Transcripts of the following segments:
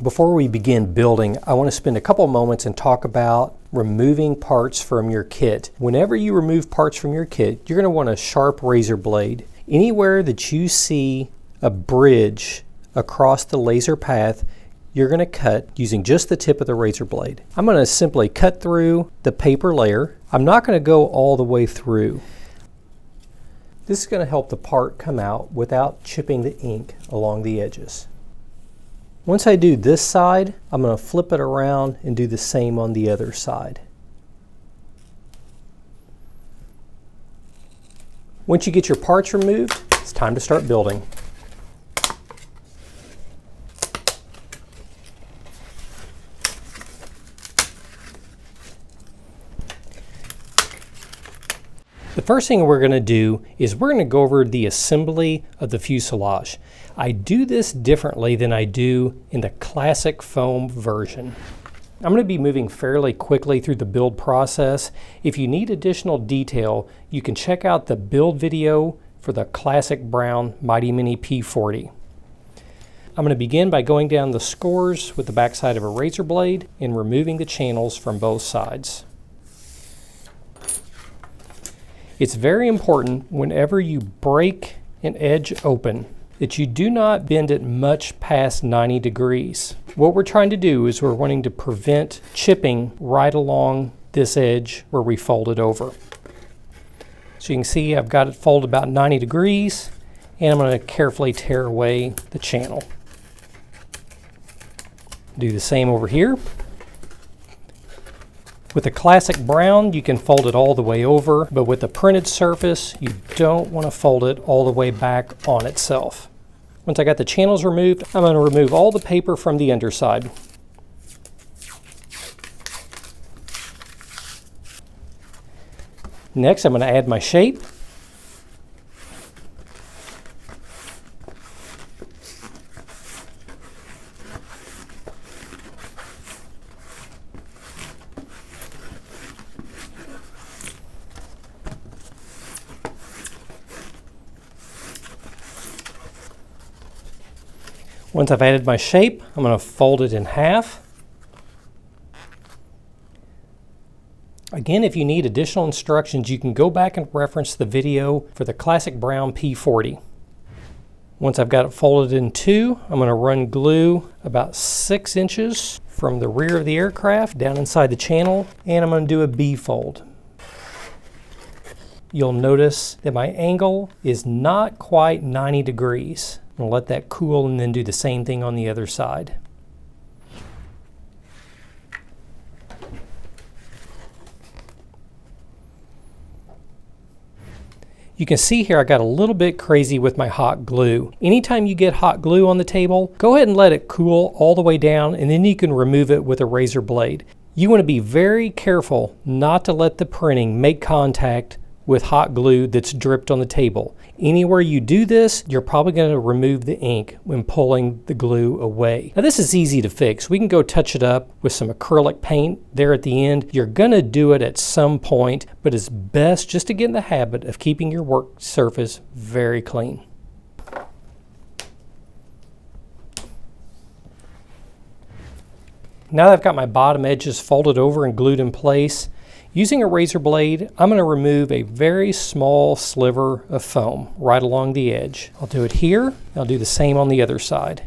Before we begin building, I want to spend a couple moments and talk about removing parts from your kit. Whenever you remove parts from your kit, you're going to want a sharp razor blade. Anywhere that you see a bridge across the laser path, you're going to cut using just the tip of the razor blade. I'm going to simply cut through the paper layer. I'm not going to go all the way through. This is going to help the part come out without chipping the ink along the edges. Once I do this side, I'm going to flip it around and do the same on the other side. Once you get your parts removed, it's time to start building. The first thing we're going to do is we're going to go over the assembly of the fuselage. I do this differently than I do in the classic foam version. I'm going to be moving fairly quickly through the build process. If you need additional detail, you can check out the build video for the classic brown Mighty Mini P40. I'm going to begin by going down the scores with the backside of a razor blade and removing the channels from both sides. It's very important whenever you break an edge open that you do not bend it much past 90 degrees. What we're trying to do is we're wanting to prevent chipping right along this edge where we fold it over. So you can see I've got it folded about 90 degrees, and I'm going to carefully tear away the channel. Do the same over here. With the classic brown, you can fold it all the way over, but with the printed surface, you don't want to fold it all the way back on itself. Once I got the channels removed, I'm going to remove all the paper from the underside. Next, I'm going to add my shape. Once I've added my shape, I'm going to fold it in half. Again, if you need additional instructions, you can go back and reference the video for the classic brown P40. Once I've got it folded in two, I'm going to run glue about 6 inches from the rear of the aircraft down inside the channel, and I'm going to do a B-fold. You'll notice that my angle is not quite 90 degrees. I'm going to let that cool and then do the same thing on the other side. You can see here I got a little bit crazy with my hot glue. Anytime you get hot glue on the table, go ahead and let it cool all the way down, and then you can remove it with a razor blade. You want to be very careful not to let the printing make contact with hot glue that's dripped on the table. Anywhere you do this, you're probably going to remove the ink when pulling the glue away. Now this is easy to fix. We can go touch it up with some acrylic paint there at the end. You're going to do it at some point, but it's best just to get in the habit of keeping your work surface very clean. Now that I've got my bottom edges folded over and glued in place, using a razor blade, I'm going to remove a very small sliver of foam right along the edge. I'll do it here. I'll do the same on the other side.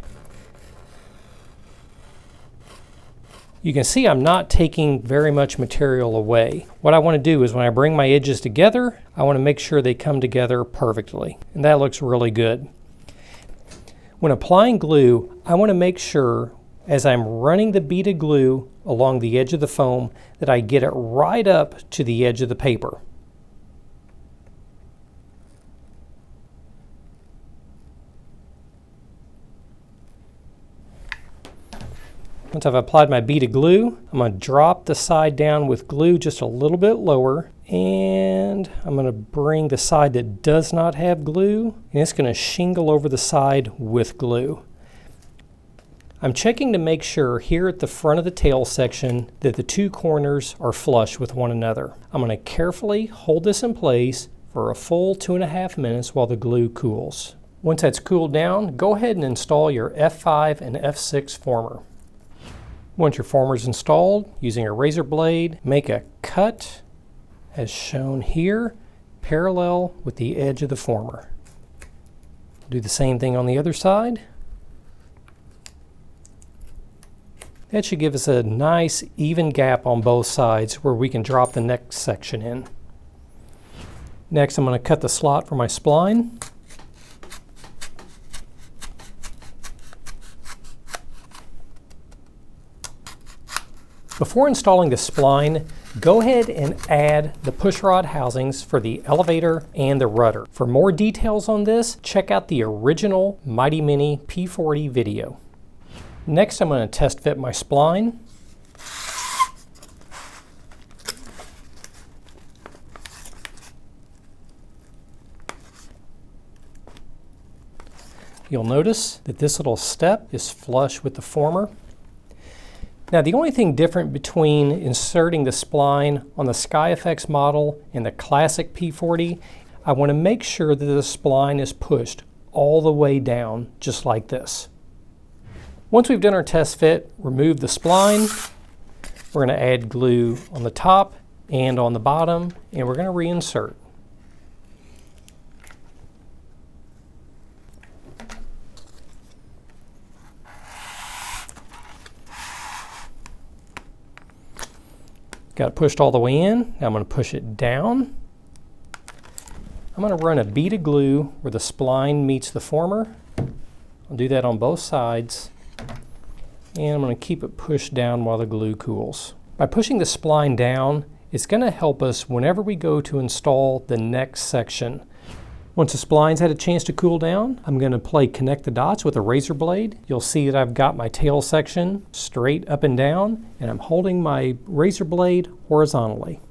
You can see I'm not taking very much material away. What I want to do is when I bring my edges together, I want to make sure they come together perfectly. And that looks really good. When applying glue, I want to make sure as I'm running the beaded glue along the edge of the foam that I get it right up to the edge of the paper. Once I've applied my beaded glue, I'm going to drop the side down with glue just a little bit lower, and I'm going to bring the side that does not have glue, and it's going to shingle over the side with glue. I'm checking to make sure here at the front of the tail section that the two corners are flush with one another. I'm going to carefully hold this in place for a full 2.5 minutes while the glue cools. Once that's cooled down, go ahead and install your F5 and F6 former. Once your former is installed, using a razor blade, make a cut as shown here, parallel with the edge of the former. Do the same thing on the other side. That should give us a nice even gap on both sides where we can drop the next section in. Next, I'm going to cut the slot for my spline. Before installing the spline, go ahead and add the pushrod housings for the elevator and the rudder. For more details on this, check out the original Mighty Mini P40 video. Next, I'm going to test fit my spline. You'll notice that this little step is flush with the former. Now, the only thing different between inserting the spline on the SkyFx model and the classic P40, I want to make sure that the spline is pushed all the way down, just like this. Once we've done our test fit, remove the spline. We're going to add glue on the top and on the bottom, and we're going to reinsert. Got it pushed all the way in. Now I'm going to push it down. I'm going to run a bead of glue where the spline meets the former. I'll do that on both sides. And I'm going to keep it pushed down while the glue cools. By pushing the spline down, it's going to help us whenever we go to install the next section. Once the spline's had a chance to cool down, I'm going to play connect the dots with a razor blade. You'll see that I've got my tail section straight up and down, and I'm holding my razor blade horizontally.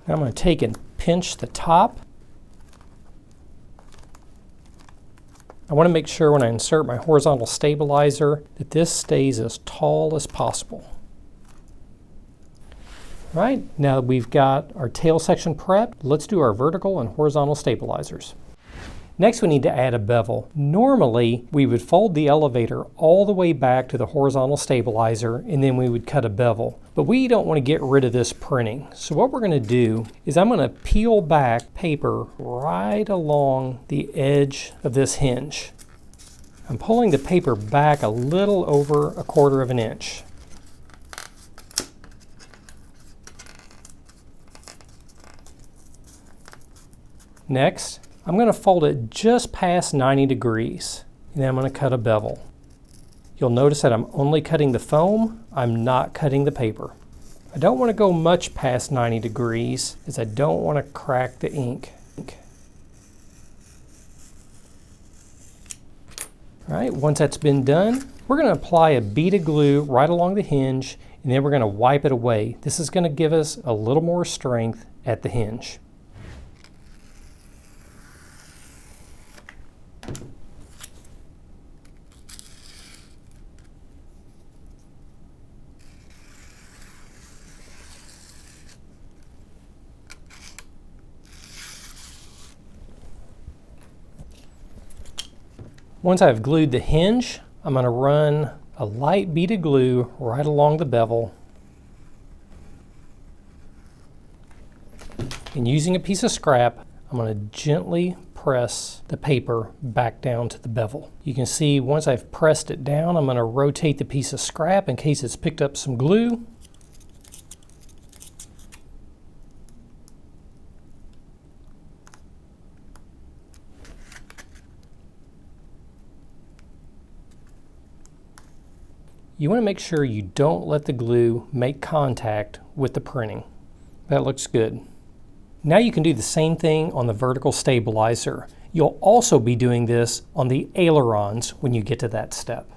Now I'm going to take and pinch the top. I want to make sure when I insert my horizontal stabilizer that this stays as tall as possible. Right, now that we've got our tail section prepped, let's do our vertical and horizontal stabilizers. Next, we need to add a bevel. Normally, we would fold the elevator all the way back to the horizontal stabilizer and then we would cut a bevel. But we don't want to get rid of this printing. So what we're going to do is I'm going to peel back paper right along the edge of this hinge. I'm pulling the paper back a little over 1/4 of an inch. Next, I'm going to fold it just past 90 degrees, and then I'm going to cut a bevel. You'll notice that I'm only cutting the foam, I'm not cutting the paper. I don't want to go much past 90 degrees, as I don't want to crack the ink. All right, once that's been done, we're going to apply a bead of glue right along the hinge, and then we're going to wipe it away. This is going to give us a little more strength at the hinge. Once I've glued the hinge, I'm going to run a light bead of glue right along the bevel. And using a piece of scrap, I'm going to gently press the paper back down to the bevel. You can see once I've pressed it down, I'm going to rotate the piece of scrap in case it's picked up some glue. You want to make sure you don't let the glue make contact with the printing. That looks good. Now you can do the same thing on the vertical stabilizer. You'll also be doing this on the ailerons when you get to that step.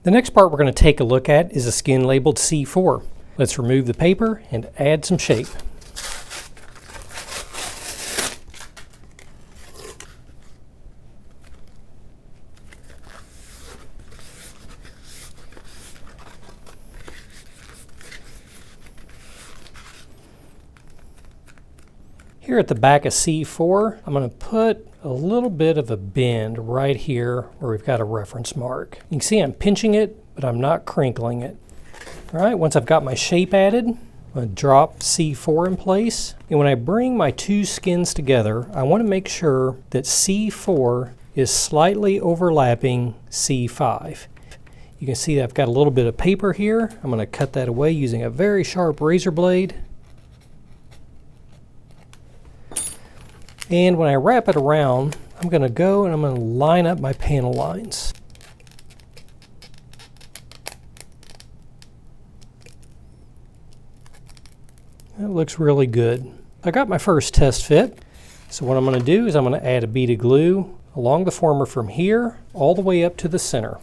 The next part we're going to take a look at is a skin labeled C4. Let's remove the paper and add some shape. Here at the back of C4, I'm going to put a little bit of a bend right here where we've got a reference mark. You can see I'm pinching it, but I'm not crinkling it. All right, once I've got my shape added, I'm going to drop C4 in place. And when I bring my two skins together, I want to make sure that C4 is slightly overlapping C5. You can see that I've got a little bit of paper here. I'm going to cut that away using a very sharp razor blade. And when I wrap it around, I'm going to go and I'm going to line up my panel lines. That looks really good. I got my first test fit. So what I'm going to do is I'm going to add a bead of glue along the former from here all the way up to the center.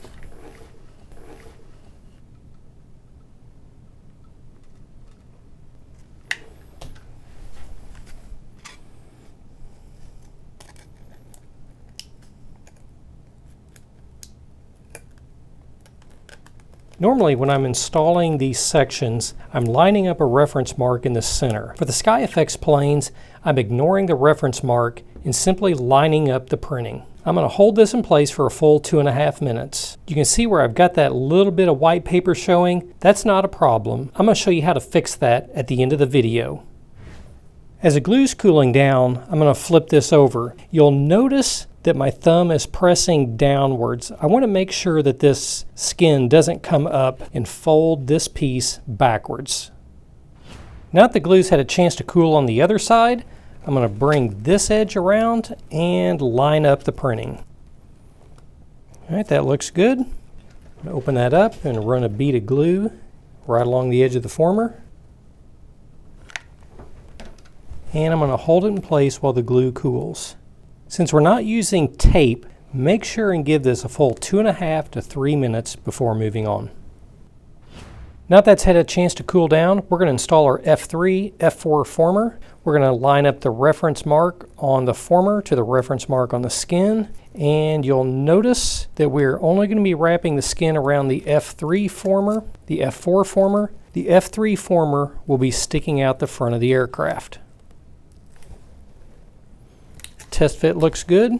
Normally when I'm installing these sections, I'm lining up a reference mark in the center. For the SkyFx planes, I'm ignoring the reference mark and simply lining up the printing. I'm going to hold this in place for a full 2.5 minutes. You can see where I've got that little bit of white paper showing. That's not a problem. I'm going to show you how to fix that at the end of the video. As the glue's cooling down, I'm going to flip this over. You'll notice that my thumb is pressing downwards. I want to make sure that this skin doesn't come up and fold this piece backwards. Now that the glue's had a chance to cool on the other side, I'm going to bring this edge around and line up the printing. All right, that looks good. I'm going to open that up and run a bead of glue right along the edge of the former. And I'm going to hold it in place while the glue cools. Since we're not using tape, make sure and give this a full 2.5 to 3 minutes before moving on. Now that that's had a chance to cool down, we're going to install our F3, F4 former. We're going to line up the reference mark on the former to the reference mark on the skin. And you'll notice that we're only going to be wrapping the skin around the F3 former, the F4 former. The F3 former will be sticking out the front of the aircraft. Test fit looks good. I'm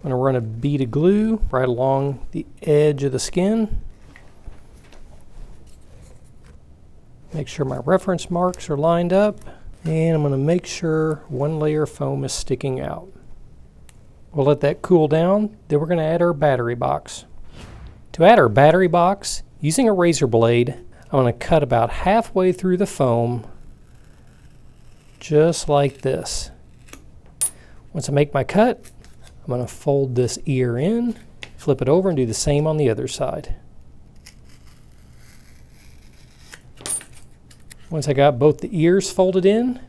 going to run a bead of glue right along the edge of the skin. Make sure my reference marks are lined up, and I'm going to make sure one layer of foam is sticking out. We'll let that cool down, then we're going to add our battery box. To add our battery box, using a razor blade, I'm going to cut about halfway through the foam, just like this. Once I make my cut, I'm going to fold this ear in, flip it over, and do the same on the other side. Once I got both the ears folded in,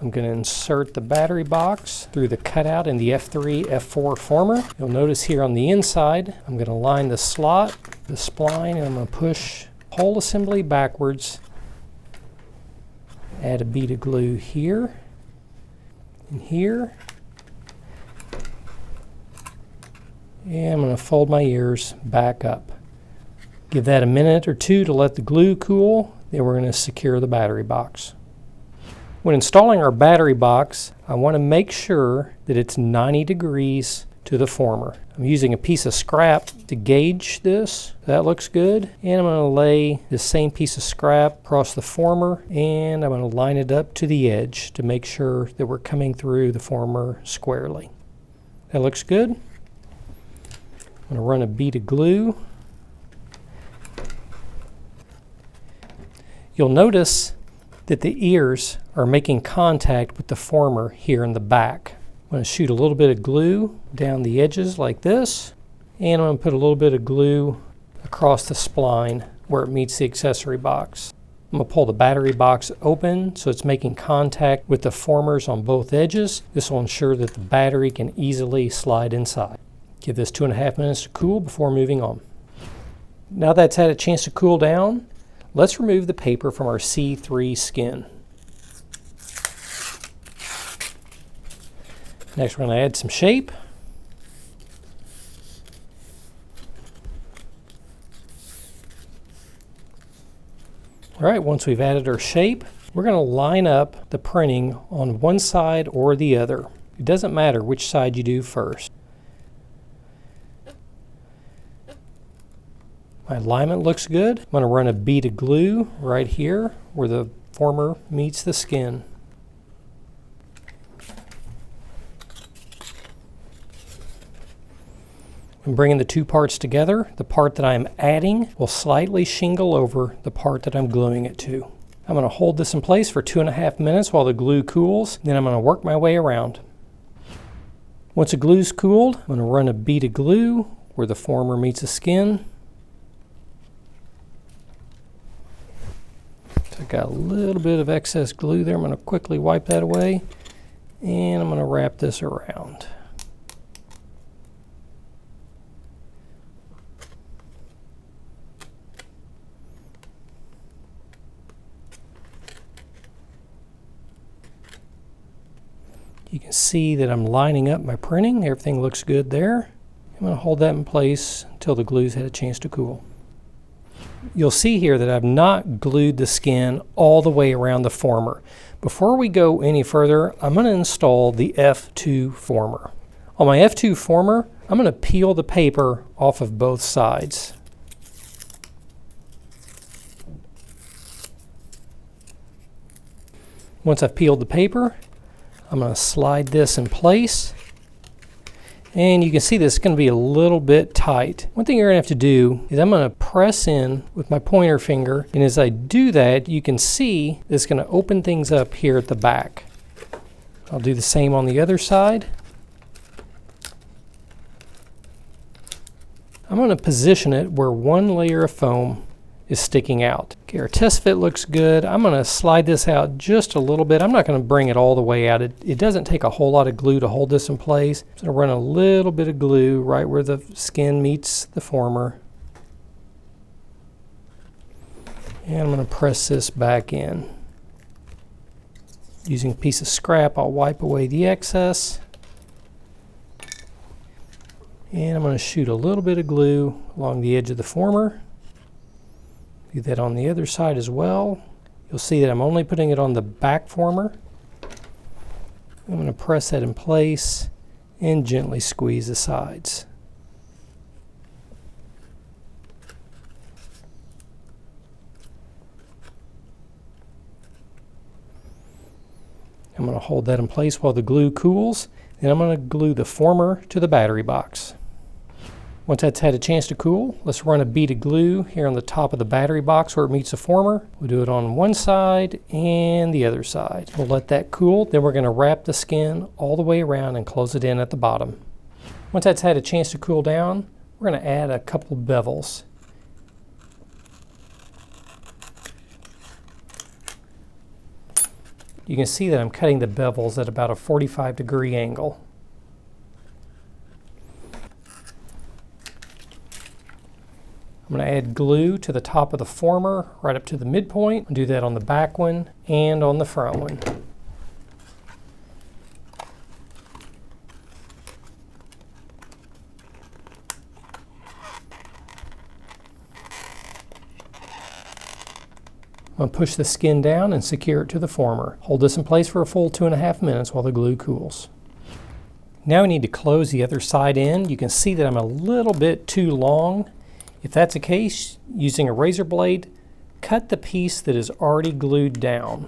I'm going to insert the battery box through the cutout in the F3, F4 former. You'll notice here on the inside, I'm going to line the slot, the spline, and I'm going to push whole assembly backwards. Add a bead of glue here. And here, and I'm going to fold my ears back up. Give that a minute or two to let the glue cool, then we're going to secure the battery box. When installing our battery box, I want to make sure that it's 90 degrees to the former. I'm using a piece of scrap to gauge this. That looks good. And I'm going to lay the same piece of scrap across the former, and I'm going to line it up to the edge to make sure that we're coming through the former squarely. That looks good. I'm going to run a bead of glue. You'll notice that the ears are making contact with the former here in the back. I'm going to shoot a little bit of glue down the edges like this, and I'm going to put a little bit of glue across the spline where it meets the accessory box. I'm going to pull the battery box open so it's making contact with the formers on both edges. This will ensure that the battery can easily slide inside. Give this 2.5 minutes to cool before moving on. Now that's had a chance to cool down, Let's remove the paper from our C3 skin. Next, we're going to add some shape. All right, once we've added our shape, we're going to line up the printing on one side or the other. It doesn't matter which side you do first. My alignment looks good. I'm going to run a bead of glue right here where the former meets the skin. I'm bringing the two parts together. The part that I'm adding will slightly shingle over the part that I'm gluing it to. I'm going to hold this in place for 2.5 minutes while the glue cools. Then I'm going to work my way around. Once the glue's cooled, I'm going to run a bead of glue where the former meets the skin. So I've got a little bit of excess glue there. I'm going to quickly wipe that away. And I'm going to wrap this around. You can see that I'm lining up my printing. Everything looks good there. I'm going to hold that in place until the glue's had a chance to cool. You'll see here that I've not glued the skin all the way around the former. Before we go any further, I'm going to install the F2 former. On my F2 former, I'm going to peel the paper off of both sides. Once I've peeled the paper, I'm going to slide this in place. And you can see this is going to be a little bit tight. One thing you're going to have to do is I'm going to press in with my pointer finger. And as I do that, you can see it's going to open things up here at the back. I'll do the same on the other side. I'm going to position it where one layer of foam is sticking out. Okay, our test fit looks good. I'm going to slide this out just a little bit. I'm not going to bring it all the way out. It doesn't take a whole lot of glue to hold this in place. I'm going to run a little bit of glue right where the skin meets the former. And I'm going to press this back in. Using a piece of scrap, I'll wipe away the excess. And I'm going to shoot a little bit of glue along the edge of the former. Do that on the other side as well. You'll see that I'm only putting it on the back former. I'm going to press that in place and gently squeeze the sides. I'm going to hold that in place while the glue cools. Then I'm going to glue the former to the battery box. Once that's had a chance to cool, let's run a bead of glue here on the top of the battery box where it meets the former. We'll do it on one side and the other side. We'll let that cool. Then we're going to wrap the skin all the way around and close it in at the bottom. Once that's had a chance to cool down, we're going to add a couple bevels. You can see that I'm cutting the bevels at about a 45-degree angle. I'm going to add glue to the top of the former right up to the midpoint. I'll do that on the back one and on the front one. I'm going to push the skin down and secure it to the former. Hold this in place for a full 2.5 minutes while the glue cools. Now we need to close the other side in. You can see that I'm a little bit too long. If that's the case, using a razor blade, cut the piece that is already glued down.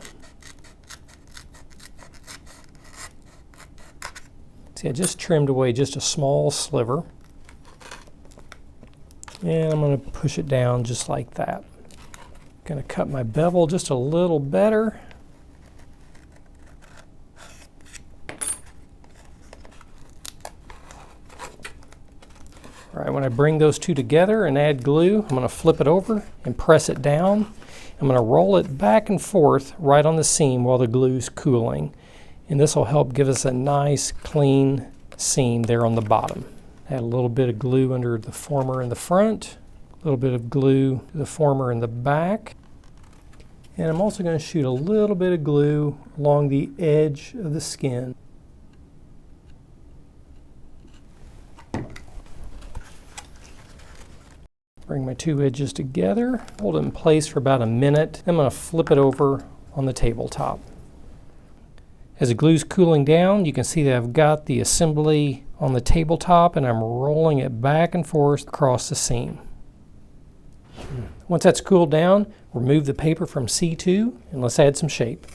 See, I just trimmed away just a small sliver. And I'm going to push it down just like that. Going to cut my bevel just a little better. All right, when I bring those two together and add glue, I'm going to flip it over and press it down. I'm going to roll it back and forth right on the seam while the glue's cooling. And this will help give us a nice clean seam there on the bottom. Add a little bit of glue under the former in the front, a little bit of glue to the former in the back. And I'm also going to shoot a little bit of glue along the edge of the skin. Bring my two edges together, hold it in place for about a minute. I'm going to flip it over on the tabletop. As the glue's cooling down, you can see that I've got the assembly on the tabletop and I'm rolling it back and forth across the seam. Once that's cooled down, remove the paper from C2 and let's add some shape.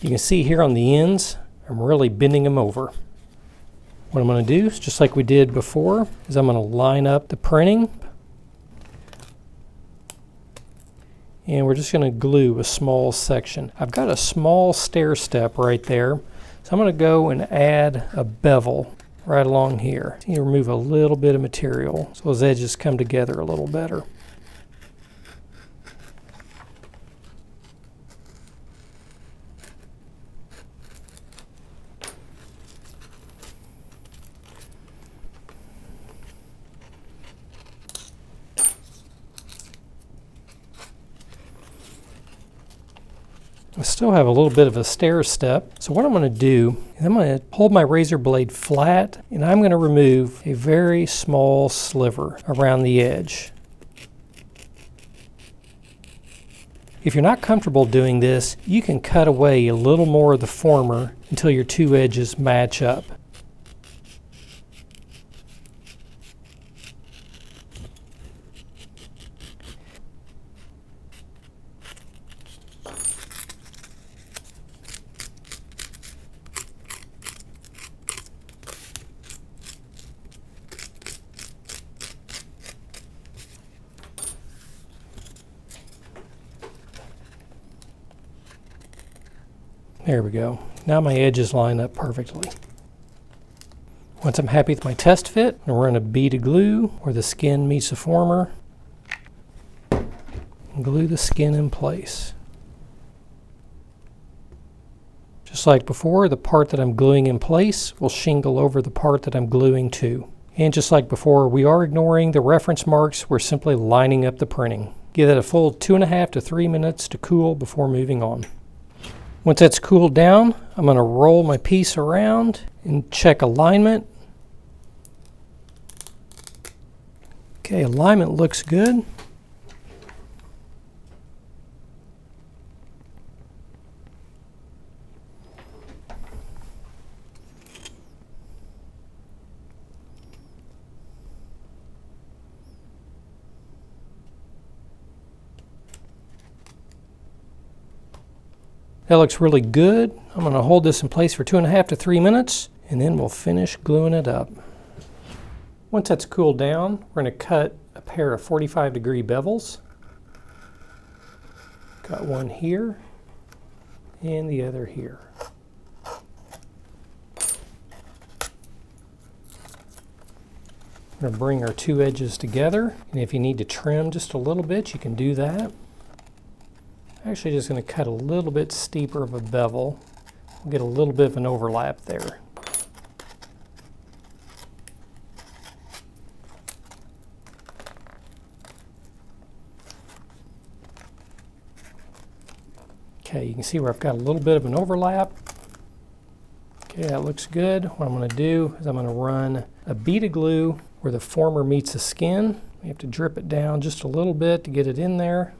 You can see here on the ends, I'm really bending them over. What I'm going to do is, just like we did before, is I'm going to line up the printing. And we're just going to glue a small section. I've got a small stair step right there. So I'm going to go and add a bevel right along here. You remove a little bit of material so those edges come together a little better. I still have a little bit of a stair step. So what I'm going to do is I'm going to hold my razor blade flat and I'm going to remove a very small sliver around the edge. If you're not comfortable doing this, you can cut away a little more of the former until your two edges match up. There we go. Now my edges line up perfectly. Once I'm happy with my test fit, I'm going to run a bead of glue where the skin meets the former and glue the skin in place. Just like before, the part that I'm gluing in place will shingle over the part that I'm gluing to. And just like before, we are ignoring the reference marks. We're simply lining up the printing. Give it a full 2.5 to 3 minutes to cool before moving on. Once that's cooled down, I'm going to roll my piece around and check alignment. Okay, alignment looks good. That looks really good. I'm going to hold this in place for 2.5 to 3 minutes and then we'll finish gluing it up. Once that's cooled down, we're going to cut a pair of 45-degree bevels. Got one here and the other here. We're going to bring our two edges together, and if you need to trim just a little bit, you can do that. Actually just going to cut a little bit steeper of a bevel. We'll get a little bit of an overlap there. Okay, you can see where I've got a little bit of an overlap. Okay, that looks good. What I'm going to do is I'm going to run a bead of glue where the former meets the skin. You have to drip it down just a little bit to get it in there.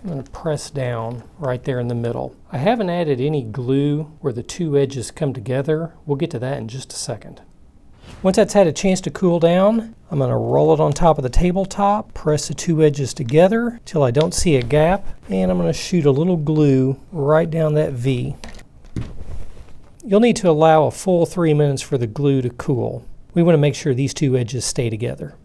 I'm going to press down right there in the middle. I haven't added any glue where the two edges come together. We'll get to that in just a second. Once that's had a chance to cool down, I'm going to roll it on top of the tabletop, press the two edges together till I don't see a gap, and I'm going to shoot a little glue right down that V. You'll need to allow a full 3 minutes for the glue to cool. We want to make sure these two edges stay together.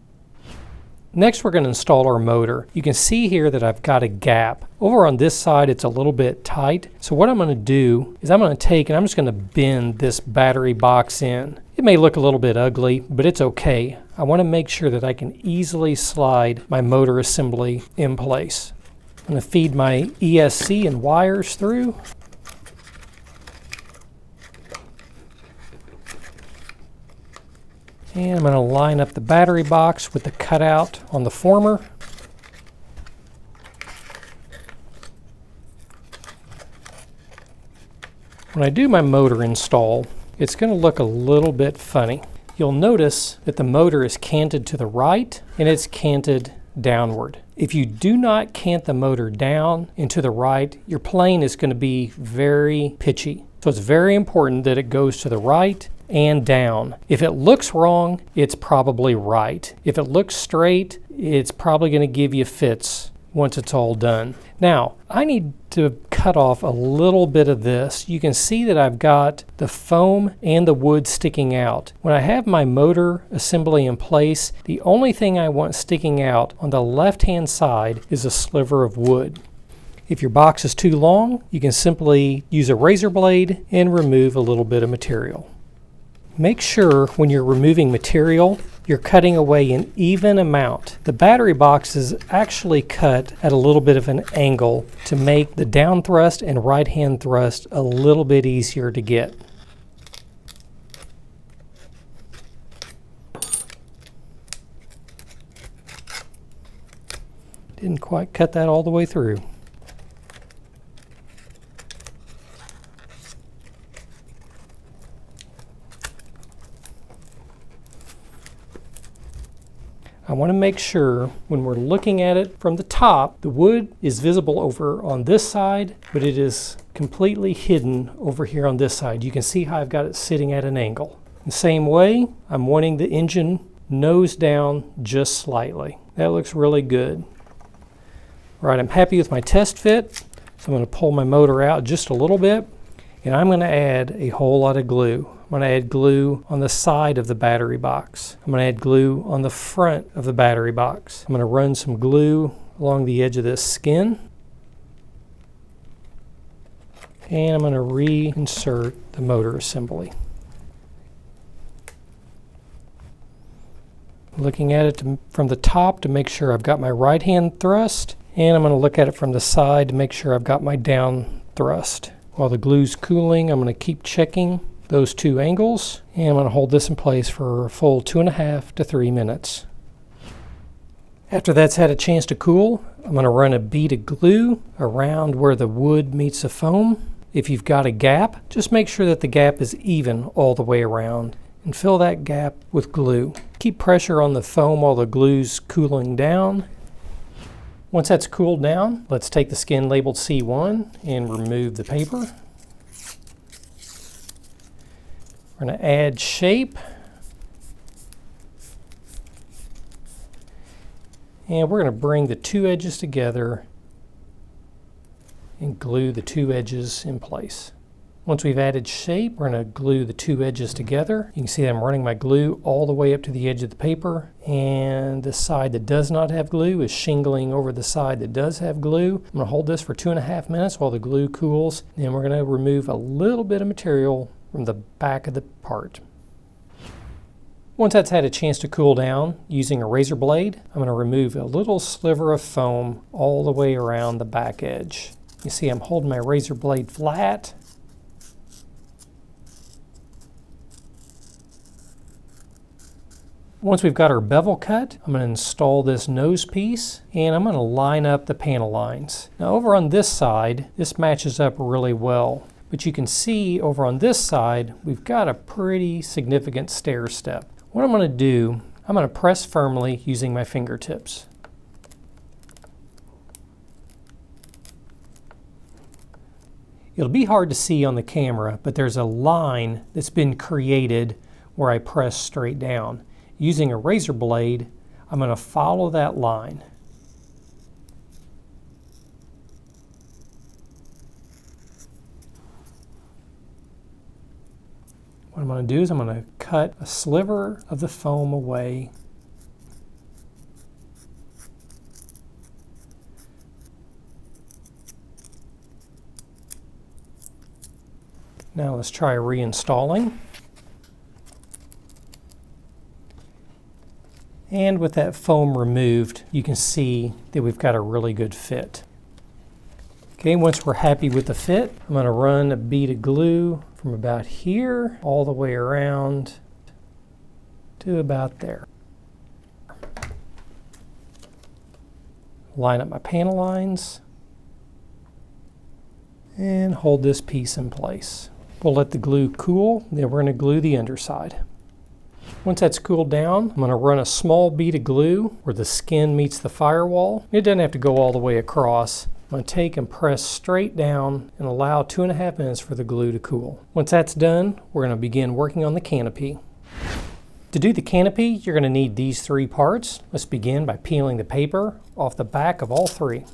Next, we're going to install our motor. You can see here that I've got a gap. Over on this side, it's a little bit tight. So what I'm going to do is I'm going to take and I'm just going to bend this battery box in. It may look a little bit ugly, but it's okay. I want to make sure that I can easily slide my motor assembly in place. I'm going to feed my ESC and wires through. And I'm going to line up the battery box with the cutout on the former. When I do my motor install, it's going to look a little bit funny. You'll notice that the motor is canted to the right and it's canted downward. If you do not cant the motor down and to the right, your plane is going to be very pitchy. So it's very important that it goes to the right and down. If it looks wrong, it's probably right. If it looks straight, it's probably going to give you fits once it's all done. Now, I need to cut off a little bit of this. You can see that I've got the foam and the wood sticking out. When I have my motor assembly in place, the only thing I want sticking out on the left-hand side is a sliver of wood. If your box is too long, you can simply use a razor blade and remove a little bit of material. Make sure when you're removing material, you're cutting away an even amount. The battery box is actually cut at a little bit of an angle to make the down thrust and right hand thrust a little bit easier to get. Didn't quite cut that all the way through. I want to make sure when we're looking at it from the top, the wood is visible over on this side, but it is completely hidden over here on this side. You can see how I've got it sitting at an angle. The same way, I'm wanting the engine nose down just slightly. That looks really good. All right, I'm happy with my test fit, so I'm going to pull my motor out just a little bit, and I'm going to add a whole lot of glue. I'm going to add glue on the side of the battery box. I'm going to add glue on the front of the battery box. I'm going to run some glue along the edge of this skin. And I'm going to reinsert the motor assembly. Looking at it from the top to make sure I've got my right hand thrust. And I'm going to look at it from the side to make sure I've got my down thrust. While the glue's cooling, I'm going to keep checking those two angles, and I'm going to hold this in place for a full 2.5 to 3 minutes. After that's had a chance to cool, I'm going to run a bead of glue around where the wood meets the foam. If you've got a gap, just make sure that the gap is even all the way around and fill that gap with glue. Keep pressure on the foam while the glue's cooling down. Once that's cooled down, let's take the skin labeled C1 and remove the paper. We're going to add shape, and we're going to bring the two edges together and glue the two edges in place. Once we've added shape, we're going to glue the two edges together. You can see that I'm running my glue all the way up to the edge of the paper, and the side that does not have glue is shingling over the side that does have glue. I'm going to hold this for 2.5 minutes while the glue cools, and we're going to remove a little bit of material from the back of the part. Once that's had a chance to cool down, using a razor blade, I'm going to remove a little sliver of foam all the way around the back edge. You see I'm holding my razor blade flat. Once we've got our bevel cut, I'm going to install this nose piece, and I'm going to line up the panel lines. Now over on this side, this matches up really well. But you can see over on this side, we've got a pretty significant stair step. What I'm going to do, I'm going to press firmly using my fingertips. It'll be hard to see on the camera, but there's a line that's been created where I press straight down. Using a razor blade, I'm going to follow that line. What I'm going to do is I'm going to cut a sliver of the foam away. Now let's try reinstalling. And with that foam removed, you can see that we've got a really good fit. Okay, once we're happy with the fit, I'm going to run a bead of glue from about here all the way around. to about there. Line up my panel lines and hold this piece in place. We'll let the glue cool, then we're going to glue the underside. Once that's cooled down, I'm going to run a small bead of glue where the skin meets the firewall. It doesn't have to go all the way across. I'm going to take and press straight down and allow 2.5 minutes for the glue to cool. Once that's done, we're going to begin working on the canopy. To do the canopy, you're going to need these 3 parts. Let's begin by peeling the paper off the back of all 3.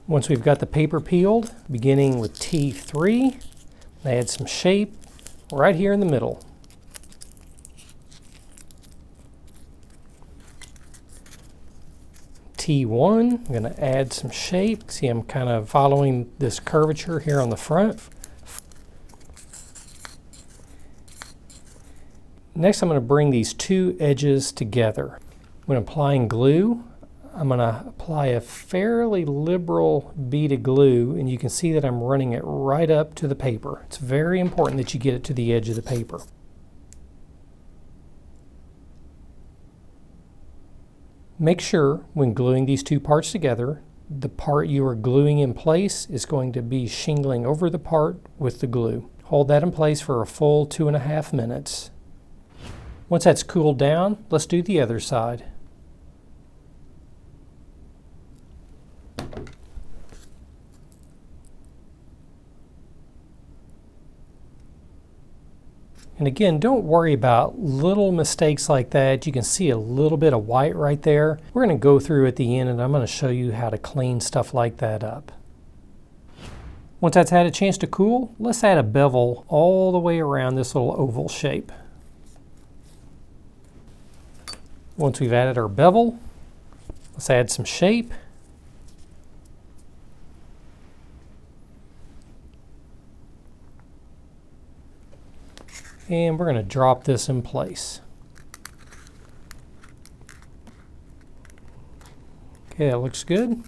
Once we've got the paper peeled, beginning with T3, add some shape right here in the middle. T1, I'm going to add some shape. See, I'm kind of following this curvature here on the front. Next, I'm going to bring these 2 edges together. When applying glue, I'm going to apply a fairly liberal bead of glue, and you can see that I'm running it right up to the paper. It's very important that you get it to the edge of the paper. Make sure when gluing these 2 parts together, the part you are gluing in place is going to be shingling over the part with the glue. Hold that in place for a full 2.5 minutes. Once that's cooled down, let's do the other side. And again, don't worry about little mistakes like that. You can see a little bit of white right there. We're going to go through at the end and I'm going to show you how to clean stuff like that up. Once that's had a chance to cool, let's add a bevel all the way around this little oval shape. Once we've added our bevel, let's add some shape. And we're going to drop this in place. Okay, that looks good.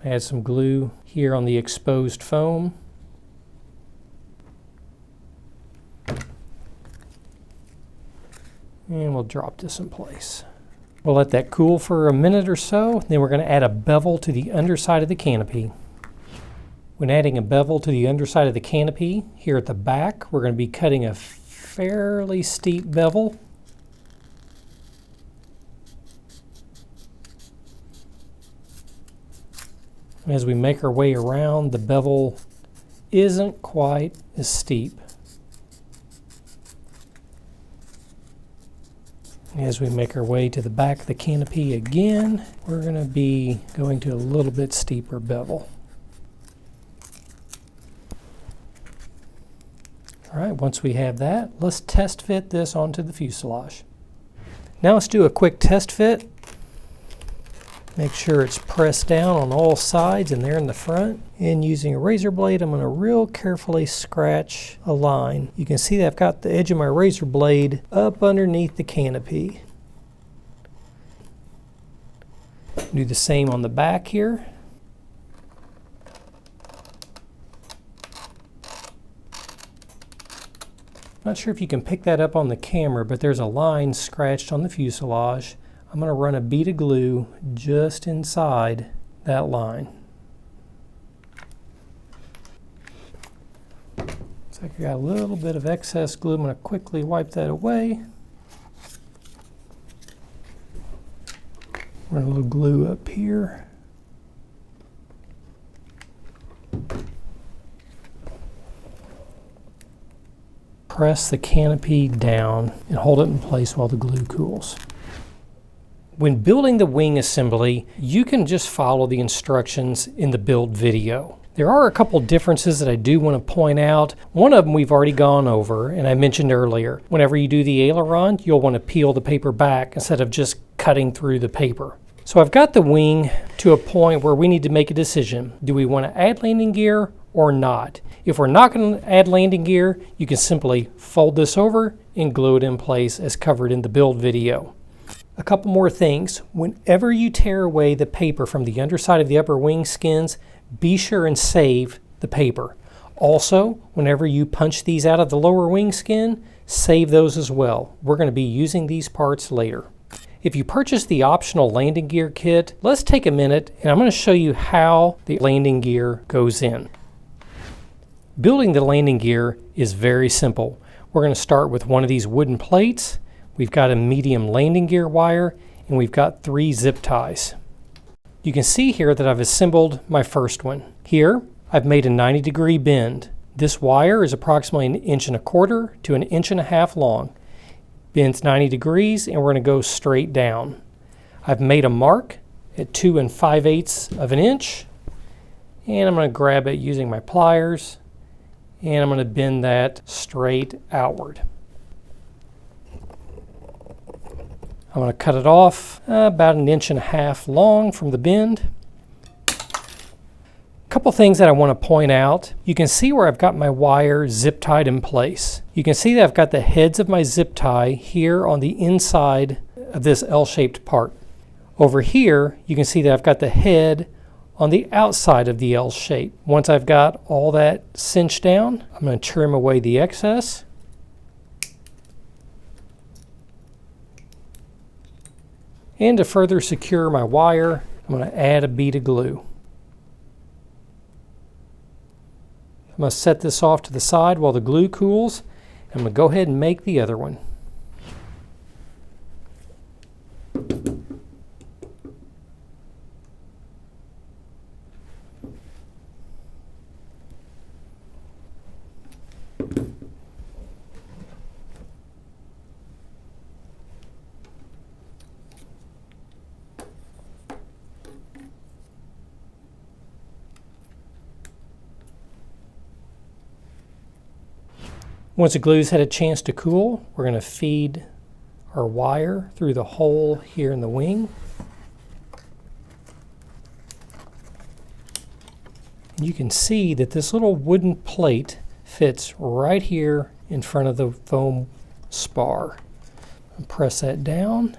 Add some glue here on the exposed foam. And we'll drop this in place. We'll let that cool for a minute or so. Then we're going to add a bevel to the underside of the canopy. When adding a bevel to the underside of the canopy, here at the back, we're going to be cutting a fairly steep bevel. As we make our way around, the bevel isn't quite as steep. As we make our way to the back of the canopy again, we're going to be going to a little bit steeper bevel. All right, once we have that, let's test fit this onto the fuselage. Now let's do a quick test fit. Make sure it's pressed down on all sides and there in the front. And using a razor blade, I'm going to real carefully scratch a line. You can see that I've got the edge of my razor blade up underneath the canopy. Do the same on the back here. Not sure if you can pick that up on the camera, but there's a line scratched on the fuselage. I'm going to run a bead of glue just inside that line. Looks like I got a little bit of excess glue. I'm going to quickly wipe that away. Run a little glue up here. Press the canopy down and hold it in place while the glue cools. When building the wing assembly, you can just follow the instructions in the build video. There are a couple differences that I do want to point out. One of them we've already gone over, and I mentioned earlier. Whenever you do the aileron, you'll want to peel the paper back instead of just cutting through the paper. So I've got the wing to a point where we need to make a decision. Do we want to add landing gear or not? If we're not going to add landing gear, you can simply fold this over and glue it in place as covered in the build video. A couple more things. Whenever you tear away the paper from the underside of the upper wing skins, be sure and save the paper. Also, whenever you punch these out of the lower wing skin, save those as well. We're going to be using these parts later. If you purchase the optional landing gear kit, let's take a minute and I'm going to show you how the landing gear goes in. Building the landing gear is very simple. We're going to start with one of these wooden plates. We've got a medium landing gear wire and we've got 3 zip ties. You can see here that I've assembled my first one. Here, I've made a 90-degree bend. This wire is approximately 1.25 to 1.5 inches long. Bends 90 degrees and we're going to go straight down. I've made a mark at 2 5/8 of an inch and I'm going to grab it using my pliers and I'm going to bend that straight outward. I'm going to cut it off about 1.5 inches long from the bend. Couple things that I want to point out. You can see where I've got my wire zip tied in place. You can see that I've got the heads of my zip tie here on the inside of this L-shaped part. Over here, you can see that I've got the head on the outside of the L shape. Once I've got all that cinched down, I'm going to trim away the excess. And to further secure my wire, I'm going to add a bead of glue. I'm going to set this off to the side while the glue cools. I'm going to go ahead and make the other one. Once the glue's had a chance to cool, we're going to feed our wire through the hole here in the wing. And you can see that this little wooden plate fits right here in front of the foam spar. Press that down.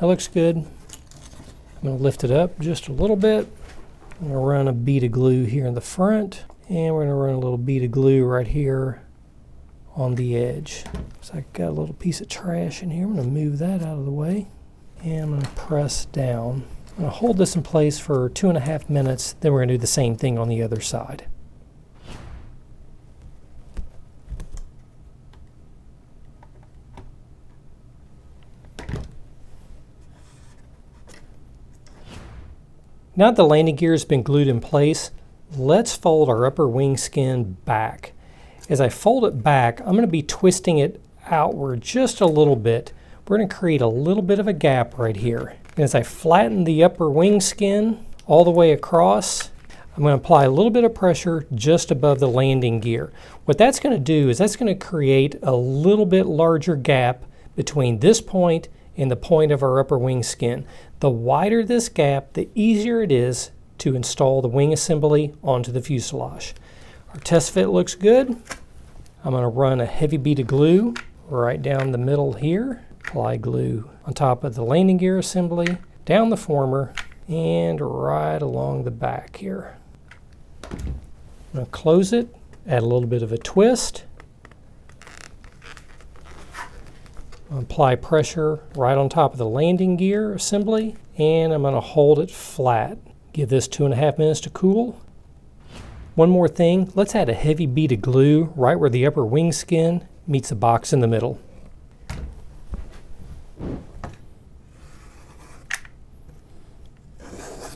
That looks good. I'm going to lift it up just a little bit. I'm going to run a bead of glue here in the front, and we're going to run a little bead of glue right here on the edge. So I got a little piece of trash in here. I'm going to move that out of the way, and I'm going to press down. I'm going to hold this in place for 2.5 minutes, then we're going to do the same thing on the other side. Now that the landing gear has been glued in place, let's fold our upper wing skin back. As I fold it back, I'm going to be twisting it outward just a little bit. We're going to create a little bit of a gap right here. And as I flatten the upper wing skin all the way across, I'm going to apply a little bit of pressure just above the landing gear. What that's going to do is that's going to create a little bit larger gap between this point and the point of our upper wing skin. The wider this gap, the easier it is to install the wing assembly onto the fuselage. Our test fit looks good. I'm going to run a heavy bead of glue right down the middle here. Apply glue on top of the landing gear assembly, down the former, and right along the back here. I'm going to close it, add a little bit of a twist. Apply pressure right on top of the landing gear assembly, and I'm going to hold it flat. Give this 2.5 minutes to cool. One more thing, let's add a heavy bead of glue right where the upper wing skin meets the box in the middle.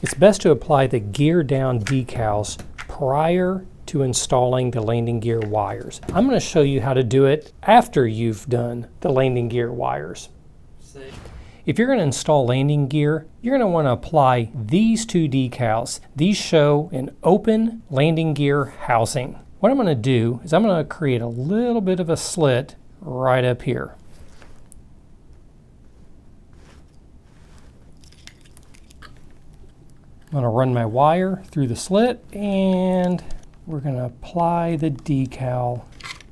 It's best to apply the gear down decals prior to installing the landing gear wires. I'm going to show you how to do it after you've done the landing gear wires. If you're going to install landing gear, you're going to want to apply these 2 decals. These show an open landing gear housing. What I'm going to do is I'm going to create a little bit of a slit right up here. I'm going to run my wire through the slit, and we're going to apply the decal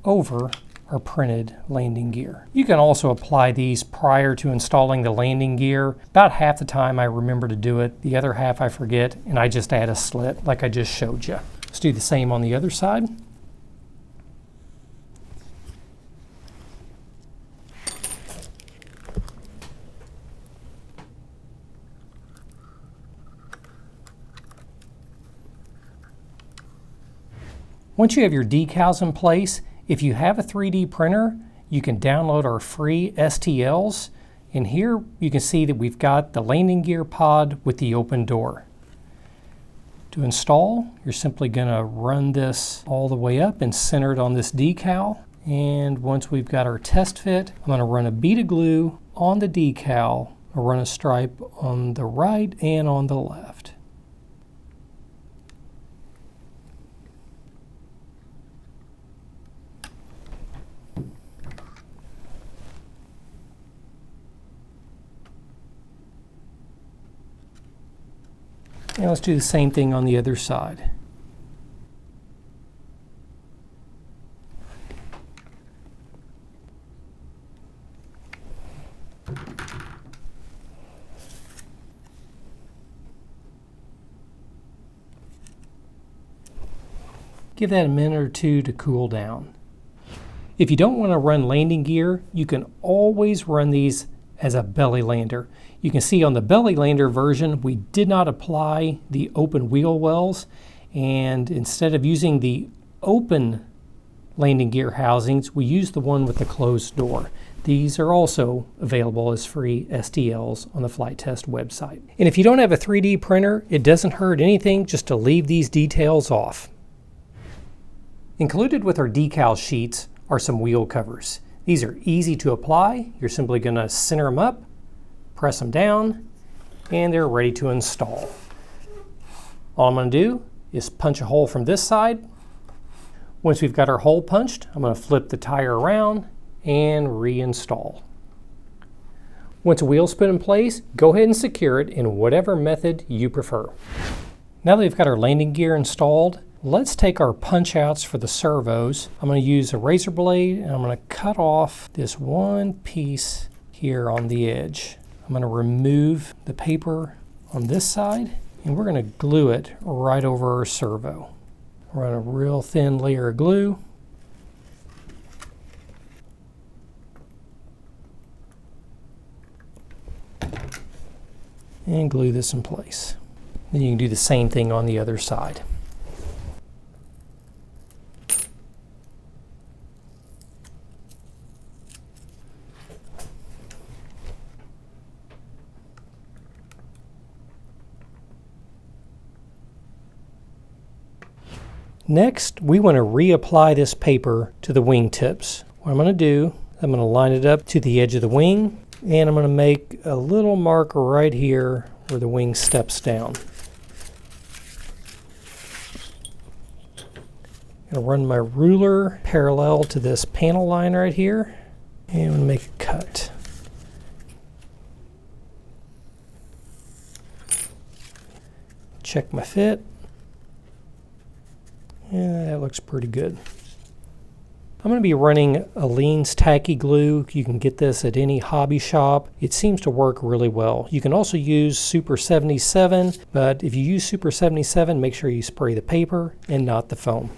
over our printed landing gear. You can also apply these prior to installing the landing gear. About half the time I remember to do it, the other half I forget, and I just add a slit like I just showed you. Let's do the same on the other side. Once you have your decals in place, if you have a 3D printer, you can download our free STLs. And here you can see that we've got the landing gear pod with the open door. To install, you're simply going to run this all the way up and center it on this decal. And once we've got our test fit, I'm going to run a bead of glue on the decal. I'll run a stripe on the right and on the left. And let's do the same thing on the other side. Give that a minute or two to cool down. If you don't want to run landing gear, you can always run these as a belly lander. You can see on the belly lander version, we did not apply the open wheel wells, and instead of using the open landing gear housings, we used the one with the closed door. These are also available as free STLs on the Flite Test website. And if you don't have a 3D printer, it doesn't hurt anything just to leave these details off. Included with our decal sheets are some wheel covers. These are easy to apply. You're simply going to center them up, press them down, and they're ready to install. All I'm going to do is punch a hole from this side. Once we've got our hole punched, I'm going to flip the tire around and reinstall. Once a wheel's put in place, go ahead and secure it in whatever method you prefer. Now that we've got our landing gear installed, let's take our punch outs for the servos. I'm going to use a razor blade and I'm going to cut off this one piece here on the edge. I'm going to remove the paper on this side and we're going to glue it right over our servo. Run a real thin layer of glue. And glue this in place. Then you can do the same thing on the other side. Next, we want to reapply this paper to the wing tips. What I'm going to do, I'm going to line it up to the edge of the wing, and I'm going to make a little mark right here where the wing steps down. I'm going to run my ruler parallel to this panel line right here, and I'm going to make a cut. Check my fit. Yeah, that looks pretty good. I'm going to be running Aleene's tacky glue. You can get this at any hobby shop. It seems to work really well. You can also use Super 77, but if you use Super 77, make sure you spray the paper and not the foam.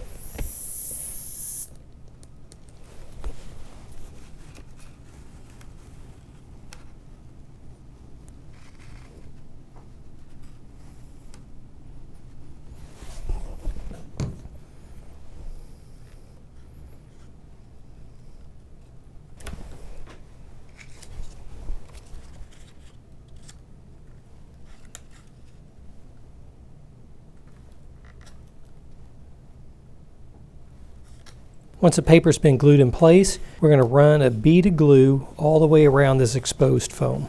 Once the paper's been glued in place, we're going to run a bead of glue all the way around this exposed foam.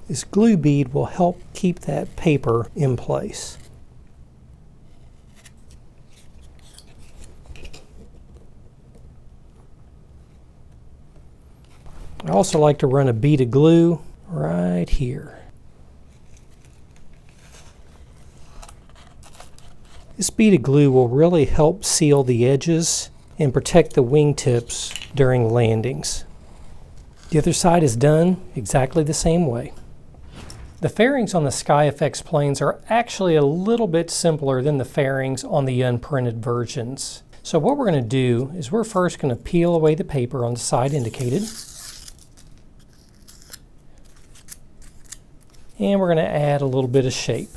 This glue bead will help keep that paper in place. I also like to run a bead of glue right here. This bead of glue will really help seal the edges and protect the wingtips during landings. The other side is done exactly the same way. The fairings on the SkyFx planes are actually a little bit simpler than the fairings on the unprinted versions. So what we're going to do is we're first going to peel away the paper on the side indicated. And we're going to add a little bit of shape.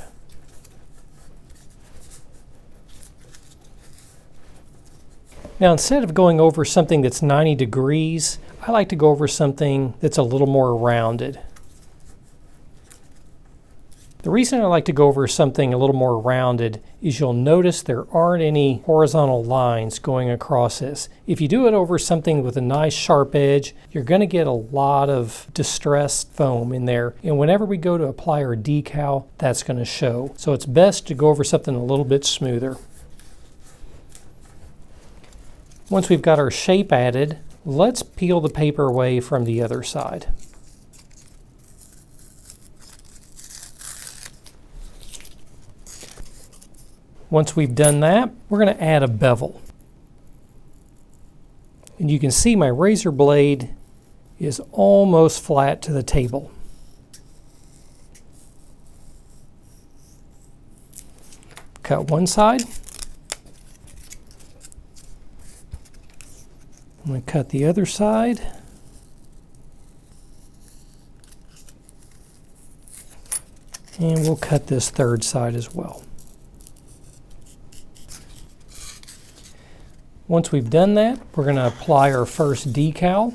Now, instead of going over something that's 90 degrees, I like to go over something that's a little more rounded. The reason I like to go over something a little more rounded is you'll notice there aren't any horizontal lines going across this. If you do it over something with a nice sharp edge, you're going to get a lot of distressed foam in there. And whenever we go to apply our decal, that's going to show. So it's best to go over something a little bit smoother. Once we've got our shape added, let's peel the paper away from the other side. Once we've done that, we're going to add a bevel. And you can see my razor blade is almost flat to the table. Cut one side. I'm going to cut the other side. And we'll cut this third side as well. Once we've done that, we're going to apply our first decal.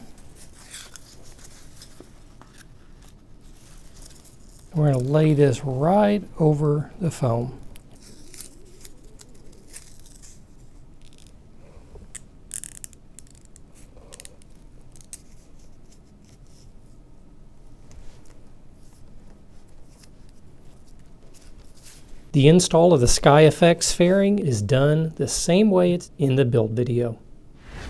We're going to lay this right over the foam. The install of the SkyFx fairing is done the same way it's in the build video.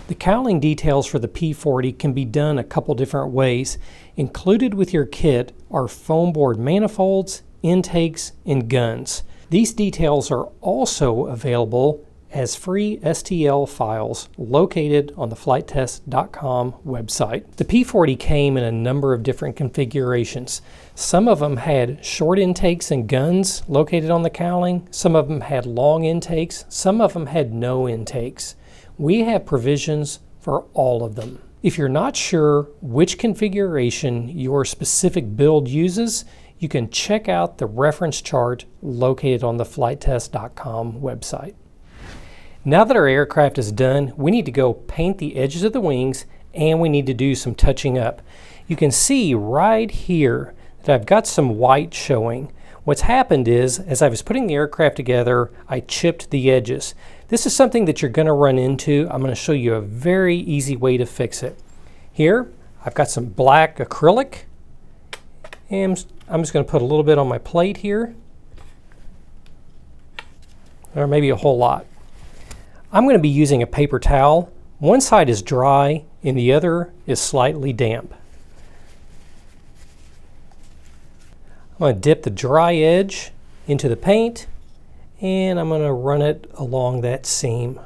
The cowling details for the P40 can be done a couple different ways. Included with your kit are foam board manifolds, intakes, and guns. These details are also available as free STL files located on the FliteTest.com website. The P40 came in a number of different configurations. Some of them had short intakes and guns located on the cowling. Some of them had long intakes. Some of them had no intakes. We have provisions for all of them. If you're not sure which configuration your specific build uses, you can check out the reference chart located on the FliteTest.com website. Now that our aircraft is done, we need to go paint the edges of the wings and we need to do some touching up. You can see right here that I've got some white showing. What's happened is, as I was putting the aircraft together, I chipped the edges. This is something that you're going to run into. I'm going to show you a very easy way to fix it. Here, I've got some black acrylic, and I'm just going to put a little bit on my plate here, or maybe a whole lot. I'm going to be using a paper towel. One side is dry and the other is slightly damp. I'm going to dip the dry edge into the paint and I'm going to run it along that seam.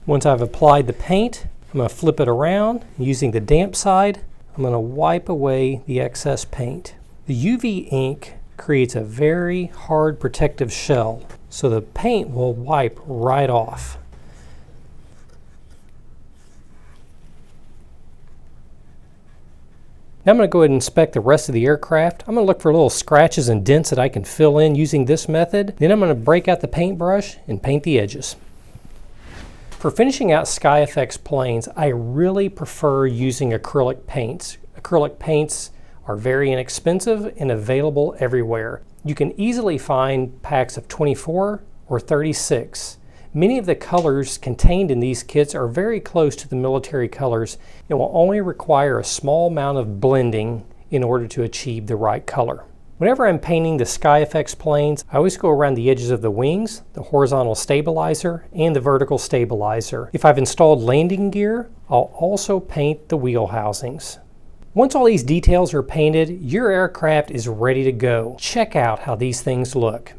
Once I've applied the paint, I'm going to flip it around. Using the damp side, I'm going to wipe away the excess paint. The UV ink creates a very hard protective shell, so the paint will wipe right off. Now I'm going to go ahead and inspect the rest of the aircraft. I'm going to look for little scratches and dents that I can fill in using this method. Then I'm going to break out the paintbrush and paint the edges. For finishing out SkyFx planes, I really prefer using acrylic paints. Acrylic paints are very inexpensive and available everywhere. You can easily find packs of 24 or 36. Many of the colors contained in these kits are very close to the military colors and will only require a small amount of blending in order to achieve the right color. Whenever I'm painting the SkyFx planes, I always go around the edges of the wings, the horizontal stabilizer, and the vertical stabilizer. If I've installed landing gear, I'll also paint the wheel housings. Once all these details are painted, your aircraft is ready to go. Check out how these things look.